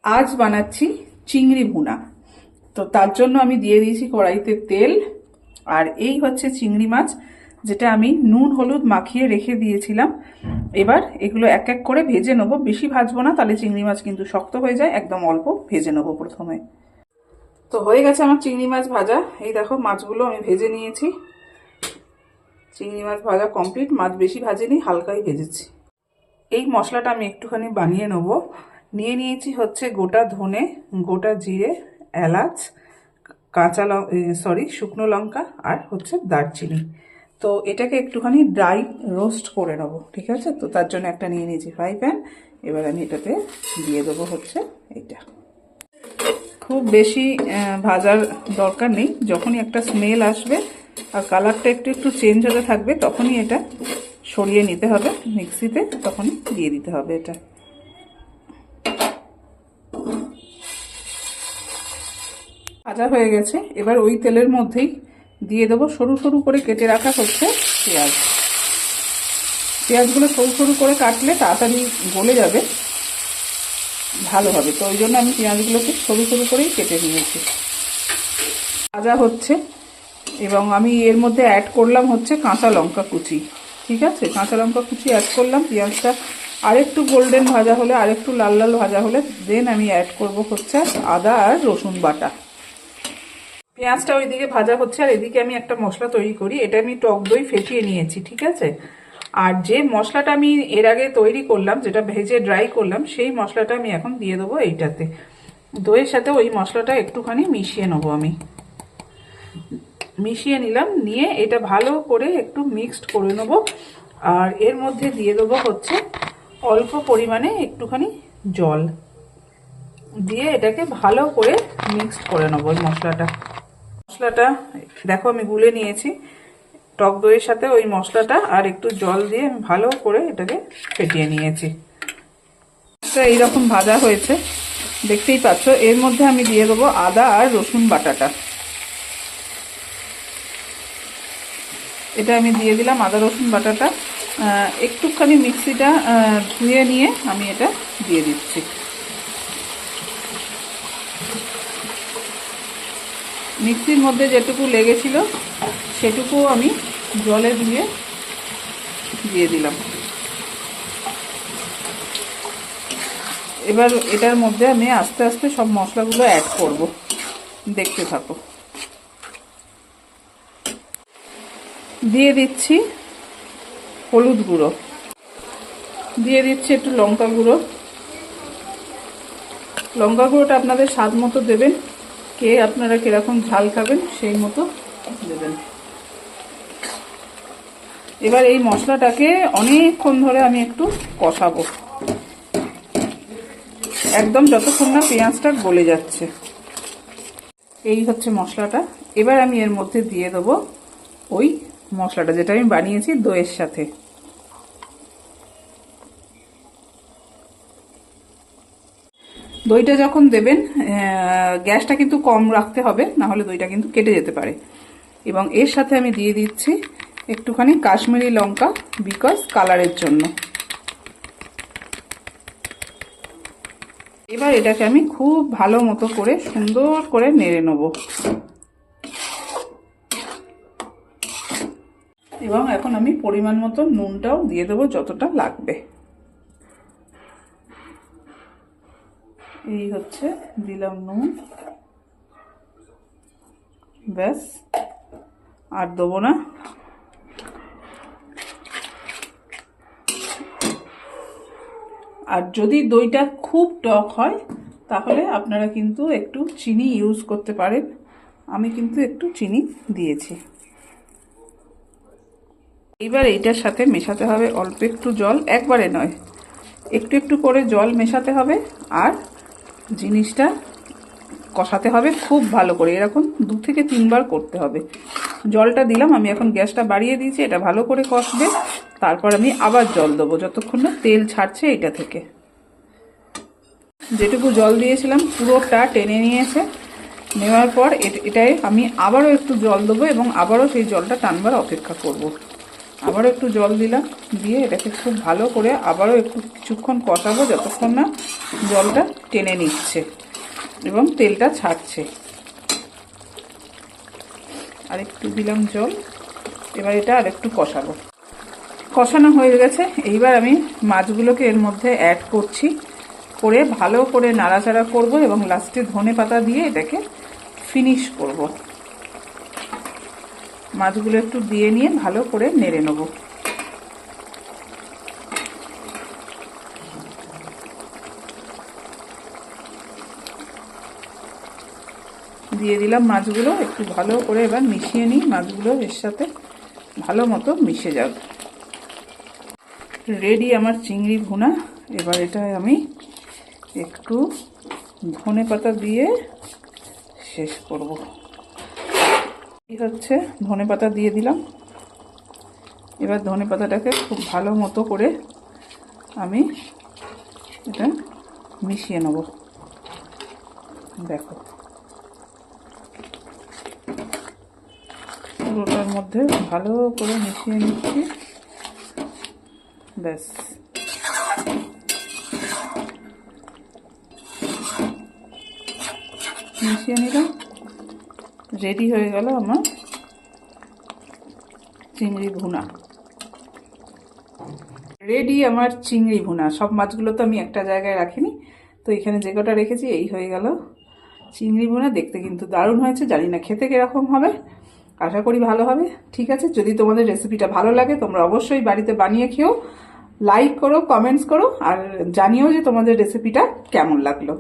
আজ বানাচ্ছি চিংড়ি ভুনা। তো তার জন্য আমি দিয়ে দিয়েছি কড়াইতে তেল। আর এই হচ্ছে চিংড়ি মাছ, যেটা আমি নুন হলুদ মাখিয়ে রেখে দিয়েছিলাম। এবার এগুলো এক এক করে ভেজে নেবো, বেশি ভাজবো না, তাহলে চিংড়ি মাছ কিন্তু শক্ত হয়ে যায়। একদম অল্প ভেজে নেবো প্রথমে। তো হয়ে গেছে আমার চিংড়ি মাছ ভাজা। এই দেখো মাছগুলো আমি ভেজে নিয়েছি। চিংড়ি মাছ ভাজা কমপ্লিট। মাছ বেশি ভাজিনি, হালকাই ভেজেছি। এই মশলাটা আমি একটুখানি বানিয়ে নেব। নিয়ে নিয়েছি হচ্ছে গোটা ধনে, গোটা জিরে, এলাচ, কাঁচা শুকনো লঙ্কা, আর হচ্ছে দারচিনি। তো এটাকে একটুখানি ড্রাই রোস্ট করে নেবো, ঠিক আছে? তো তার জন্য একটা নিয়ে নিয়েছি ফ্রাই প্যান। এবার আমি এটাতে দিয়ে দেবো হচ্ছে এটা। খুব বেশি ভাজার দরকার নেই। যখনই একটা স্মেল আসবে আর কালারটা একটু একটু চেঞ্জ হতে থাকবে, তখনই এটা সরিয়ে নিতে হবে মিক্সিতে, তখনই দিয়ে দিতে হবে এটা। ভাজা হয়ে গেছে। এবার ওই তেলের মধ্যেই দিয়ে দেবো সরু সরু করে কেটে রাখা হচ্ছে পেঁয়াজ। পেঁয়াজগুলো সরু সরু করে কাটলে তাড়াতাড়ি গলে যাবে, ভালো হবে। তো ওই জন্য আমি পেঁয়াজগুলোকে সরু সরু করেই কেটে নিয়েছি। ভাজা হচ্ছে এবং আমি এর মধ্যে অ্যাড করলাম হচ্ছে কাঁচা লঙ্কা কুচি, ঠিক আছে? কাঁচা লঙ্কা কুচি অ্যাড করলাম। পেঁয়াজটা আরেকটু গোল্ডেন ভাজা হলে, আরেকটু লাল লাল ভাজা হলে দেন আমি অ্যাড করব হচ্ছে আদা আর রসুন বাটা। পেঁয়াজটা ওইদিকে ভাজা হচ্ছে আর এদিকে আমি একটা মশলা তৈরি করি। এটা আমি টক দই ফেটিয়ে নিয়েছি, ঠিক আছে? আর যে মশলাটা আমি এর আগে তৈরি করলাম, যেটা ভেজে ড্রাই করলাম, সেই মশলাটা আমি এখন দিয়ে দেবো এইটাতে। দইয়ের সাথে ওই মশলাটা একটুখানি মিশিয়ে নেবো আমি। মিশিয়ে নিলাম, নিয়ে এটা ভালো করে একটু মিক্সড করে নেবো। আর এর মধ্যে দিয়ে দেবো হচ্ছে অল্প পরিমাণে একটুখানি জল দিয়ে এটাকে ভালো করে মিক্সড করে নেবো। ওই মশলাটা দেখো আমি গুলে নিয়েছি টক দইয়ের সাথে ওই মশলাটা, আর একটু জল দিয়ে আমি ভালো করে এটাকে ফেটিয়ে নিয়েছি। এইরকম ভাজা হয়েছে, দেখতেই পাচ্ছ। এর মধ্যে আমি দিয়ে দেবো আদা আর রসুন বাটাটা। এটা আমি দিয়ে দিলাম আদা রসুন বাটাটা। একটুখানি মিক্সিটা ধুয়ে নিয়ে আমি এটা দিয়ে দিচ্ছি। মিক্সির মধ্যে যেটুকু লেগেছিল সেটুকু আমি জলে দিয়ে দিলাম। এবার এটার মধ্যে আমি আস্তে আস্তে সব মশলাগুলো অ্যাড করব, দেখতে থাকো। দিয়ে দিচ্ছি হলুদ গুঁড়ো, দিয়ে দিচ্ছি একটু লঙ্কা গুঁড়ো। লঙ্কা গুঁড়োটা আপনাদের স্বাদ মতো দেবেন, কে আপনারা কিরকম ঝাল খাবেন সেই মতো দেবেন। এবার এই মশলাটাকে অনেকক্ষণ ধরে আমি একটু কষাবো, একদম যতক্ষণ না পেঁয়াজটা গলে যাচ্ছে। এই হচ্ছে মশলাটা। এবার আমি এর মধ্যে দিয়ে দেবো ওই মশলাটা যেটা আমি বানিয়েছি দইয়ের সাথে। দইটা যখন দেবেন গ্যাসটা কিন্তু কম রাখতে হবে, না হলে দইটা কিন্তু কেটে যেতে পারে। এবং এর সাথে আমি দিয়ে দিচ্ছি একটুখানি কাশ্মীরি লঙ্কা, বিকজ কালারের জন্য। এবার এটাকে আমি খুব ভালো মতো করে সুন্দর করে নেড়ে নেব। এবং এখন আমি পরিমাণ মতো নুনটাও দিয়ে দেবো, যতটা লাগবে। এই হচ্ছে দিলাম নুন, ব্যাস, আর দেবো না। আর যদি দইটা খুব টক হয় তাহলে আপনারা কিন্তু একটু চিনি ইউজ করতে পারেন। আমি কিন্তু একটু চিনি দিয়েছি। এবার এইটার সাথে মেশাতে হবে অল্প একটু জল, একবারে নয়, একটু একটু করে জল মেশাতে হবে। আর জিনিসটা কষাতে হবে খুব ভালো করে, এরকম 2 থেকে 3 বার করতে হবে। জলটা দিলাম, আমি এখন গ্যাসটা বাড়িয়ে দিয়েছি। এটা ভালো করে কষবে, তারপর আমি আবার জল দেবো যতক্ষণ না তেল ছাড়ছে এটা থেকে। যেটুকু জল দিয়েছিলাম পুরোটা টেনে নিয়েছে। নেওয়ার পর এটাই আমি আবারও একটু জল দেবো এবং আবারও সেই জলটা টানবার অপেক্ষা করব। আবারও একটু জল দিলাম, দিয়ে এটাকে খুব ভালো করে আবারও একটু কিছুক্ষণ কষাবো যতক্ষণ না জলটা টেনে নিচ্ছে এবং তেলটা ছাড়ছে। আর একটু দিলাম জল, এবার এটা আর একটু কষাবো। কষানো হয়ে গেছে, এইবার আমি মাছগুলোকে এর মধ্যে অ্যাড করছি, করে ভালো করে নাড়াচাড়া করব এবং লাস্টে ধনেপাতা দিয়ে এটাকে ফিনিশ করব। মাছগুলো একটু দিয়ে নিয়ে ভালো করে নেড়ে নেব। দিয়ে দিলাম মাছগুলো, একটু ভালো করে এবার মিশিয়ে নিই, মাছগুলো এর সাথে ভালো মতো মিশে যাবে। রেডি আমার চিংড়ি ভুনা। এবার এটা আমি একটু ধনেপাতা দিয়ে শেষ করব। এই হচ্ছে ধনেপাতা দিয়ে দিলাম। এবার ধনেপাতাটাকে খুব ভালো মতো করে আমি এটা মিশিয়ে নেব। দেখো পুরোটার মধ্যে ভালো করে মিশিয়ে নিচ্ছি। ব্যাস, মিশিয়ে নিলাম, রেডি হয়ে গেল আমার চিংড়ি ভুনা। রেডি আমার চিংড়ি ভুনা। সব মাছগুলো তো আমি একটা জায়গায় রাখিনি, তো এখানে যে কটা রেখেছি এই হয়ে গেল চিংড়ি ভুনা। দেখতে কিন্তু দারুণ হয়েছে, জানি না খেতে কিরকম হবে, আশা করি ভালো হবে। ঠিক আছে, যদি তোমাদের রেসিপিটা ভালো লাগে তোমরা অবশ্যই বাড়িতে বানিয়ে খেও, লাইক করো, কমেন্টস করো, আর জানিও যে তোমাদের রেসিপিটা কেমন লাগলো।